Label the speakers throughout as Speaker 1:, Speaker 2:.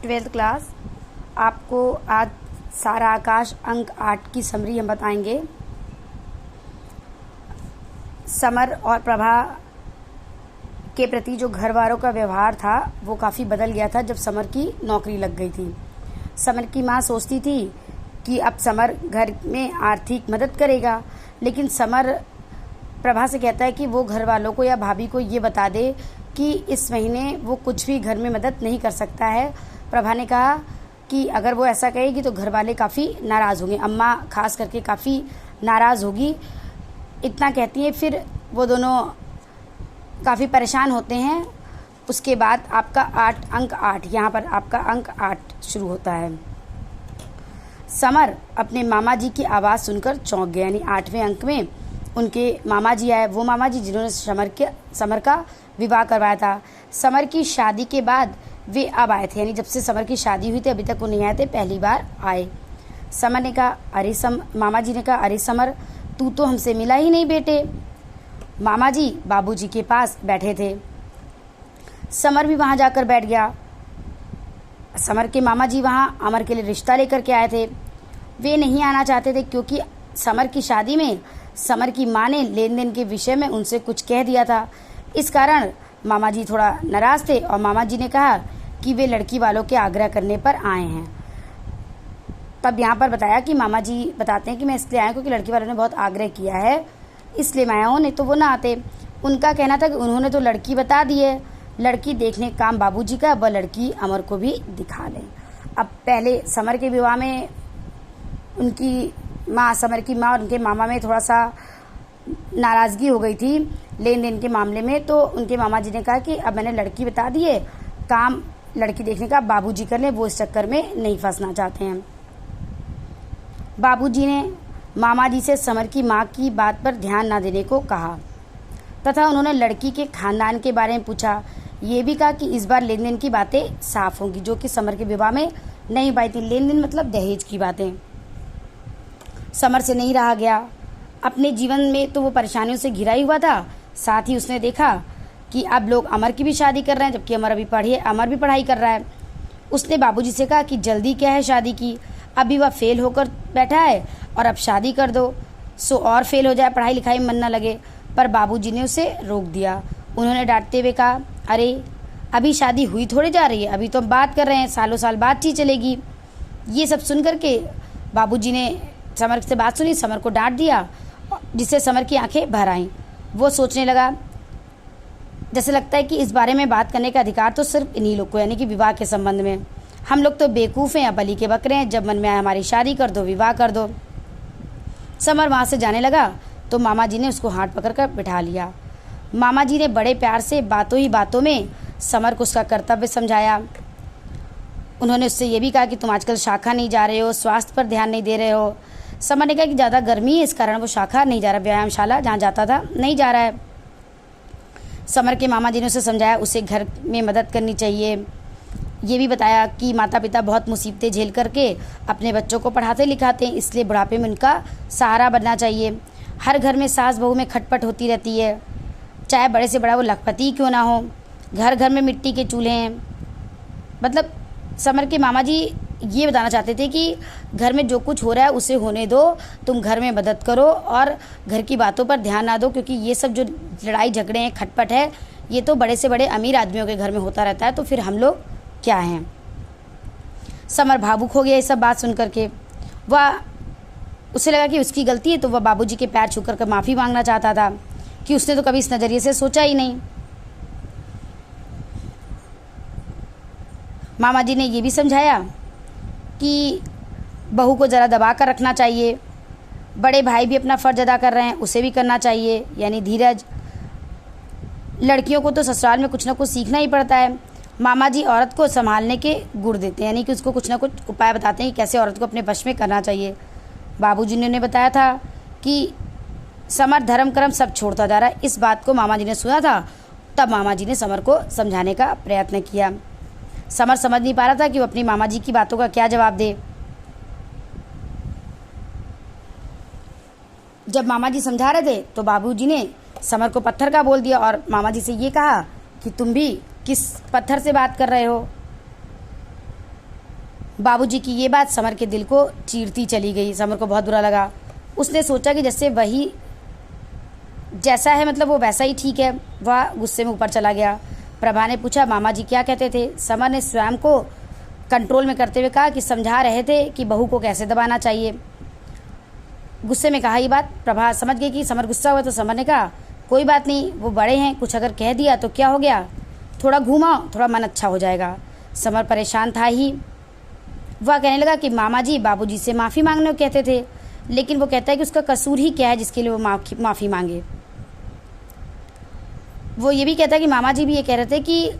Speaker 1: Twelfth class. आपको आज सारा आकाश अंक 8 की समरी हम बताएंगे। समर और प्रभा के प्रति जो घर वालों का व्यवहार था वो काफ़ी बदल गया था जब समर की नौकरी लग गई थी। समर की माँ सोचती थी कि अब समर घर में आर्थिक मदद करेगा, लेकिन समर प्रभा से कहता है कि वो घर वालों को या भाभी को ये बता दे कि इस महीने वो कुछ भी घर में मदद नहीं कर सकता है। प्रभा ने कहा कि अगर वो ऐसा कहेगी तो घर वाले काफ़ी नाराज़ होंगे, अम्मा खास करके काफ़ी नाराज़ होगी। इतना कहती है, फिर वो दोनों काफ़ी परेशान होते हैं। उसके बाद आपका अंक 8 यहाँ पर आपका अंक 8 शुरू होता है। समर अपने मामा जी की आवाज़ सुनकर चौंक गया, यानी 8वें अंक में उनके मामा जी आए, वो मामा जी जिन्होंने समर का विवाह करवाया था। समर की शादी के बाद वे अब आए थे, यानी जब से समर की शादी हुई थी अभी तक वो नहीं आए थे, पहली बार आए। समर ने कहा मामा जी ने कहा, अरे समर, तू तो हमसे मिला ही नहीं बेटे। मामा जी बाबूजी के पास बैठे थे। समर भी वहाँ जाकर बैठ गया। समर के मामा जी वहाँ अमर के लिए रिश्ता लेकर के आए थे। वे नहीं आना चाहते थे क्योंकि समर की शादी में समर की माँ ने लेन देन के विषय में उनसे कुछ कह दिया था। इस कारण मामा जी थोड़ा नाराज़ थे और मामा जी ने कहा कि वे लड़की वालों के आग्रह करने पर आए हैं। तब यहाँ पर बताया कि मामा जी बताते हैं कि मैं इसलिए आया क्योंकि लड़की वालों ने बहुत आग्रह किया है, इसलिए मैं आया हूँ, नहीं तो वो ना आते। उनका कहना था कि उन्होंने तो लड़की बता दी है, लड़की देखने का काम बाबूजी का, वह लड़की अमर को भी दिखा लें। अब पहले समर के विवाह में उनकी माँ, समर की माँ और उनके मामा में थोड़ा सा नाराज़गी हो गई थी लेन देन के मामले में, तो उनके मामा जी ने कहा कि अब मैंने लड़की बता दी है, काम लड़की देखने का बाबूजी कर लें, वो इस चक्कर में नहीं फंसना चाहते हैं। बाबूजी ने मामा जी से समर की माँ की बात पर ध्यान न देने को कहा तथा उन्होंने लड़की के खानदान के बारे में पूछा। ये भी कहा कि इस बार लेन देन की बातें साफ होंगी, जो कि समर के विवाह में नहीं पाई थी। लेन देन मतलब दहेज की बातें। समर से नहीं रहा गया। अपने जीवन में तो वो परेशानियों से घिरा ही हुआ था, साथ ही उसने देखा कि अब लोग अमर की भी शादी कर रहे हैं, जबकि अमर भी पढ़ाई कर रहा है। उसने बाबूजी से कहा कि जल्दी क्या है शादी की, अभी वह फेल होकर बैठा है और अब शादी कर दो सो और फेल हो जाए, पढ़ाई लिखाई में मन न लगे। पर बाबूजी ने उसे रोक दिया। उन्होंने डांटते हुए कहा, अरे अभी शादी हुई थोड़ी जा रही है, अभी तो हम बात कर रहे हैं, सालों साल बातचीत चलेगी। ये सब सुन करके बाबूजी ने समर से बात सुनी, समर को डांट दिया, जिससे समर की आंखें भर आईं। वो सोचने लगा, जैसे लगता है कि इस बारे में बात करने का अधिकार तो सिर्फ इन्हीं लोग को, यानी कि विवाह के संबंध में। हम लोग तो बेवकूफ़ हैं या बली के बकरे हैं, जब मन में आए हमारी शादी कर दो, विवाह कर दो। समर वहाँ से जाने लगा तो मामा जी ने उसको हाथ पकड़कर बिठा लिया। मामा जी ने बड़े प्यार से बातों ही बातों में समर को उसका कर्तव्य समझाया। उन्होंने उससे ये भी कहा कि तुम आजकल शाखा नहीं जा रहे हो, स्वास्थ्य पर ध्यान नहीं दे रहे हो। समर ने कहा कि ज़्यादा गर्मी है, इस कारण वो शाखा नहीं जा रहा, व्यायामशाला जहाँ जाता था नहीं जा रहा है। समर के मामा जी ने उसे समझाया उसे घर में मदद करनी चाहिए। ये भी बताया कि माता पिता बहुत मुसीबतें झेल करके अपने बच्चों को पढ़ाते लिखाते हैं, इसलिए बुढ़ापे में उनका सहारा बनना चाहिए। हर घर में सास बहू में खटपट होती रहती है, चाहे बड़े से बड़ा वो लखपति क्यों ना हो। घर घर में मिट्टी के चूल्हे हैं। मतलब समर के मामा जी ये बताना चाहते थे कि घर में जो कुछ हो रहा है उसे होने दो, तुम घर में मदद करो और घर की बातों पर ध्यान ना दो, क्योंकि ये सब जो लड़ाई झगड़े हैं, खटपट है, ये तो बड़े से बड़े अमीर आदमियों के घर में होता रहता है, तो फिर हम लोग क्या हैं। समर भावुक हो गया ये सब बात सुन करके। उसे लगा कि उसकी गलती है, तो वह बाबूजी के पैर छू कर माफ़ी मांगना चाहता था कि उसने तो कभी इस नज़रिए से सोचा ही नहीं। मामा जी ने ये भी समझाया कि बहू को ज़रा दबा कर रखना चाहिए, बड़े भाई भी अपना फ़र्ज अदा कर रहे हैं, उसे भी करना चाहिए, यानी धीरज। लड़कियों को तो ससुराल में कुछ ना कुछ सीखना ही पड़ता है। मामा जी औरत को संभालने के गुर देते हैं, यानी कि उसको कुछ ना कुछ उपाय बताते हैं कि कैसे औरत को अपने वश में करना चाहिए। बाबूजी ने उन्हें बताया था कि समर धर्म कर्म सब छोड़ता जा रहा है। इस बात को मामा जी ने सुना था, तब मामा जी ने समर को समझाने का प्रयत्न किया। समर समझ नहीं पा रहा था कि वो अपनी मामा जी की बातों का क्या जवाब दे। जब मामा जी समझा रहे थे तो बाबूजी ने समर को पत्थर का बोल दिया और मामा जी से ये कहा कि तुम भी किस पत्थर से बात कर रहे हो। बाबूजी की ये बात समर के दिल को चीरती चली गई। समर को बहुत बुरा लगा। उसने सोचा कि जैसे वही जैसा है मतलब वो वैसा ही ठीक है। वह गुस्से में ऊपर चला गया। प्रभा ने पूछा, मामा जी क्या कहते थे? समर ने स्वयं को कंट्रोल में करते हुए कहा कि समझा रहे थे कि बहू को कैसे दबाना चाहिए। गुस्से में कहा ये बात। प्रभा समझ गई कि समर गुस्सा हुआ, तो समर ने कहा, कोई बात नहीं, वो बड़े हैं, कुछ अगर कह दिया तो क्या हो गया, थोड़ा घूमाओ, थोड़ा मन अच्छा हो जाएगा। समर परेशान था ही। वह कहने लगा कि मामा जी बाबूजी से माफ़ी मांगने को कहते थे, लेकिन वो कहता है कि उसका कसूर ही क्या है जिसके लिए वो माफ़ी मांगे। वो ये भी कहता है कि मामा जी भी ये कह रहे थे कि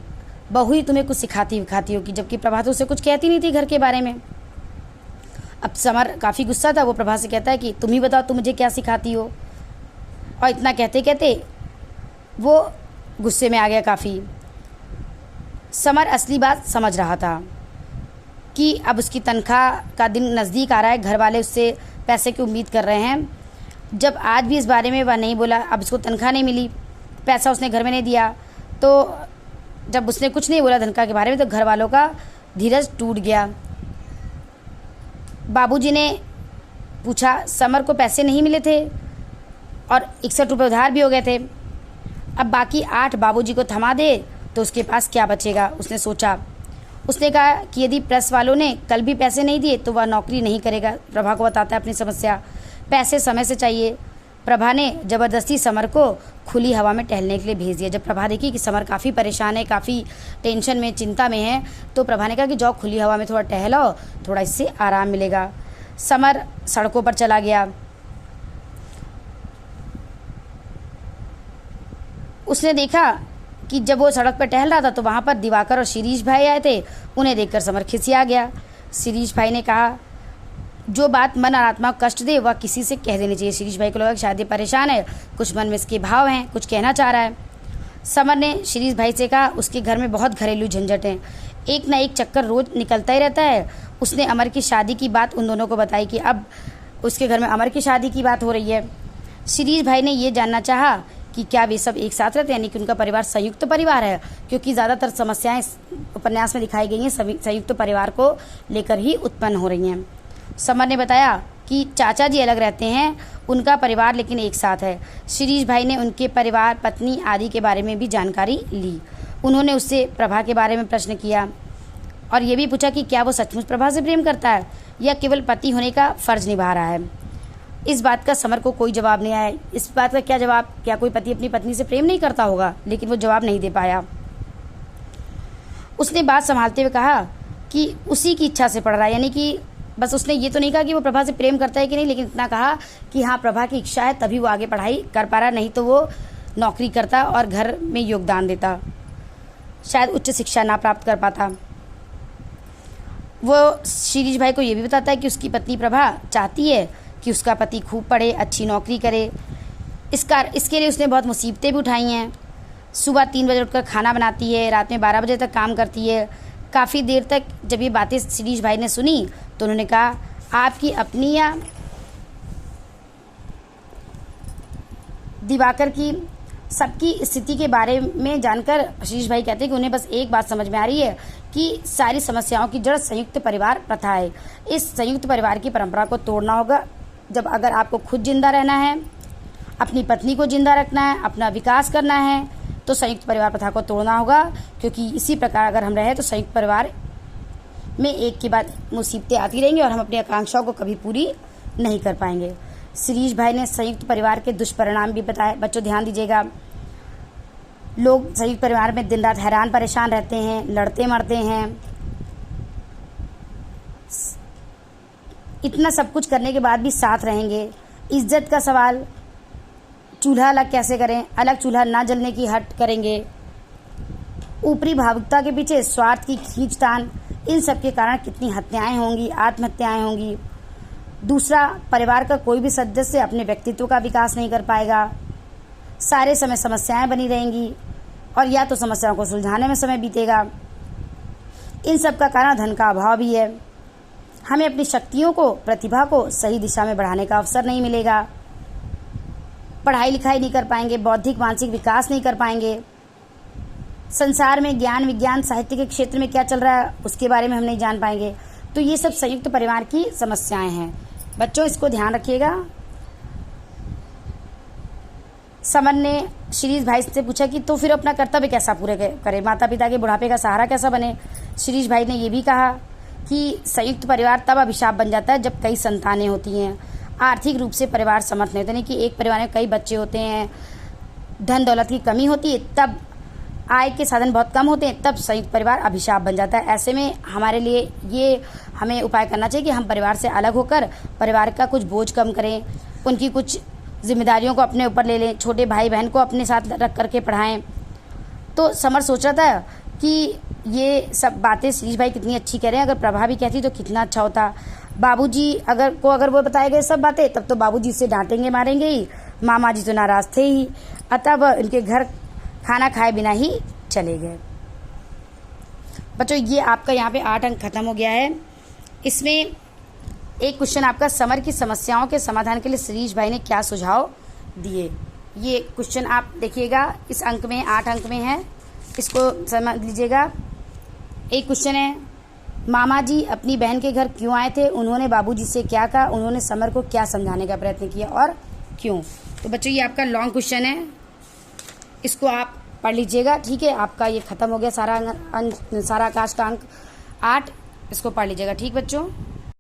Speaker 1: बहू ही तुम्हें कुछ सिखाती होगी, जबकि प्रभा तो उसे कुछ कहती नहीं थी घर के बारे में। अब समर काफ़ी गुस्सा था। वो प्रभा से कहता है कि तुम ही बताओ, तुम मुझे क्या सिखाती हो। और इतना कहते कहते वो गुस्से में आ गया काफ़ी। समर असली बात समझ रहा था कि अब उसकी तनख्वाह का दिन नज़दीक आ रहा है, घर वाले उससे पैसे की उम्मीद कर रहे हैं। जब आज भी इस बारे में वह नहीं बोला, अब उसको तनख्वाह नहीं मिली, पैसा उसने घर में नहीं दिया, तो जब उसने कुछ नहीं बोला तनख्वाह के बारे में, तो घर वालों का धीरज टूट गया। बाबूजी ने पूछा, समर को पैसे नहीं मिले थे और 61 रुपये उधार भी हो गए थे, अब बाकी 8 बाबूजी को थमा दे तो उसके पास क्या बचेगा। उसने सोचा। उसने कहा कि यदि प्रेस वालों ने कल भी पैसे नहीं दिए तो वह नौकरी नहीं करेगा। प्रभा को बताता है अपनी समस्या, पैसे समय से चाहिए। प्रभा ने ज़बरदस्ती समर को खुली हवा में टहलने के लिए भेज दिया। जब प्रभा देखी कि समर काफ़ी परेशान है, काफ़ी टेंशन में, चिंता में है, तो प्रभा ने कहा कि जाओ खुली हवा में थोड़ा टहलो, थोड़ा इससे आराम मिलेगा। समर सड़कों पर चला गया। उसने देखा कि जब वो सड़क पर टहल रहा था तो वहाँ पर दिवाकर और शिरीष भाई आए थे। उन्हें देखकर समर खिसिया गया। शिरीष भाई ने कहा, जो बात मन और आत्मा को कष्ट दे वह किसी से कह देनी चाहिए। शिरीष भाई को लगा कि शायद ये परेशान है, कुछ मन में इसके भाव हैं, कुछ कहना चाह रहा है। समर ने शिरीष भाई से कहा, उसके घर में बहुत घरेलू झंझट हैं, एक ना एक चक्कर रोज निकलता ही रहता है। उसने अमर की शादी की बात उन दोनों को बताई कि अब उसके घर में अमर की शादी की बात हो रही है। शिरीष भाई ने ये जानना चाहा कि क्या वे सब एक साथ रहते हैं, यानी कि उनका परिवार संयुक्त परिवार है, क्योंकि ज़्यादातर समस्याएं इस उपन्यास में दिखाई गई हैं संयुक्त परिवार को लेकर ही उत्पन्न हो रही हैं। समर ने बताया कि चाचा जी अलग रहते हैं, उनका परिवार लेकिन एक साथ है। शिरीष भाई ने उनके परिवार, पत्नी आदि के बारे में भी जानकारी ली। उन्होंने उससे प्रभा के बारे में प्रश्न किया और ये भी पूछा कि क्या वो सचमुच प्रभा से प्रेम करता है या केवल पति होने का फ़र्ज निभा रहा है। इस बात का समर को कोई जवाब नहीं आया। इस बात का क्या जवाब, क्या कोई पति अपनी पत्नी से प्रेम नहीं करता होगा, लेकिन वो जवाब नहीं दे पाया। उसने बात संभालते हुए कहा कि उसी की इच्छा से पड़ रहा है, यानी कि बस उसने ये तो नहीं कहा कि वो प्रभा से प्रेम करता है कि नहीं, लेकिन इतना कहा कि हाँ प्रभा की इच्छा है तभी वो आगे पढ़ाई कर पा रहा, नहीं तो वो नौकरी करता और घर में योगदान देता, शायद उच्च शिक्षा ना प्राप्त कर पाता। वो शिरीष भाई को ये भी बताता है कि उसकी पत्नी प्रभा चाहती है कि उसका पति खूब पढ़े, अच्छी नौकरी करे। इसके लिए उसने बहुत मुसीबतें भी उठाई हैं। सुबह 3 बजे उठकर खाना बनाती है, रात में 12 बजे तक काम करती है। काफ़ी देर तक जब ये बातें शिरीष भाई ने सुनी तो उन्होंने कहा, आपकी अपनी या दिवाकर की सबकी स्थिति के बारे में जानकर शिरीष भाई कहते हैं कि उन्हें बस एक बात समझ में आ रही है कि सारी समस्याओं की जड़ संयुक्त परिवार प्रथा है। इस संयुक्त परिवार की परंपरा को तोड़ना होगा। जब अगर आपको खुद जिंदा रहना है, अपनी पत्नी को जिंदा रखना है, अपना विकास करना है, तो संयुक्त परिवार प्रथा को तोड़ना होगा, क्योंकि इसी प्रकार अगर हम रहे तो संयुक्त परिवार में एक के बाद मुसीबतें आती रहेंगी और हम अपनी आकांक्षाओं को कभी पूरी नहीं कर पाएंगे। शिरीष भाई ने संयुक्त परिवार के दुष्परिणाम भी बताए। बच्चों ध्यान दीजिएगा, लोग संयुक्त परिवार में दिन रात हैरान परेशान रहते हैं, लड़ते मरते हैं। इतना सब कुछ करने के बाद भी साथ रहेंगे। इज्जत का सवाल, चूल्हा अलग कैसे करें, अलग चूल्हा ना जलने की हट करेंगे। ऊपरी भावुकता के पीछे स्वार्थ की खींचतान, इन सब के कारण कितनी हत्याएं होंगी, आत्महत्याएं होंगी। दूसरा, परिवार का कोई भी सदस्य अपने व्यक्तित्व का विकास नहीं कर पाएगा। सारे समय समस्याएं बनी रहेंगी और या तो समस्याओं को सुलझाने में समय बीतेगा। इन सब का कारण धन का अभाव भी है। हमें अपनी शक्तियों को, प्रतिभा को सही दिशा में बढ़ाने का अवसर नहीं मिलेगा। पढ़ाई लिखाई नहीं कर पाएंगे, बौद्धिक मानसिक विकास नहीं कर पाएंगे। संसार में ज्ञान विज्ञान साहित्य के क्षेत्र में क्या चल रहा है उसके बारे में हम नहीं जान पाएंगे। तो ये सब संयुक्त परिवार की समस्याएं हैं बच्चों, इसको ध्यान रखिएगा। समर ने शिरीष भाई से पूछा कि तो फिर अपना कर्तव्य कैसा पूरे करे, माता पिता के बुढ़ापे का सहारा कैसा बने। शिरीष भाई ने ये भी कहा कि संयुक्त परिवार तब अभिशाप बन जाता है जब कई संतानें होती हैं, आर्थिक रूप से परिवार समर्थ नहीं होते, नहीं कि एक परिवार में कई बच्चे होते हैं, धन दौलत की कमी होती है, तब आय के साधन बहुत कम होते हैं, तब संयुक्त परिवार अभिशाप बन जाता है। ऐसे में हमारे लिए ये हमें उपाय करना चाहिए कि हम परिवार से अलग होकर परिवार का कुछ बोझ कम करें, उनकी कुछ जिम्मेदारियों को अपने ऊपर ले लें, छोटे भाई बहन को अपने साथ रख करके पढ़ाएं। तो समर सोच रहा था कि ये सब बातें शिरीष भाई कितनी अच्छी कह रहे हैं, अगर प्रभा भी कहती तो कितना अच्छा होता। बाबूजी अगर वो बताए गए सब बातें, तब तो बाबूजी से डांटेंगे मारेंगे ही, मामा जी तो नाराज थे ही, अतः वह इनके घर खाना खाए बिना ही चले गए। बच्चों ये आपका यहाँ पे 8 अंक खत्म हो गया है। इसमें एक क्वेश्चन आपका समर की समस्याओं के समाधान के लिए शिरीष भाई ने क्या सुझाव दिए, ये क्वेश्चन आप देखिएगा। इस अंक में 8 अंक में है, इसको समझ लीजिएगा। एक क्वेश्चन है, मामा जी अपनी बहन के घर क्यों आए थे, उन्होंने बाबूजी से क्या कहा, उन्होंने समर को क्या समझाने का प्रयत्न किया और क्यों। तो बच्चों ये आपका लॉन्ग क्वेश्चन है, इसको आप पढ़ लीजिएगा। ठीक है, आपका ये खत्म हो गया सारा आकाश का अंक 8, इसको पढ़ लीजिएगा। ठीक बच्चों।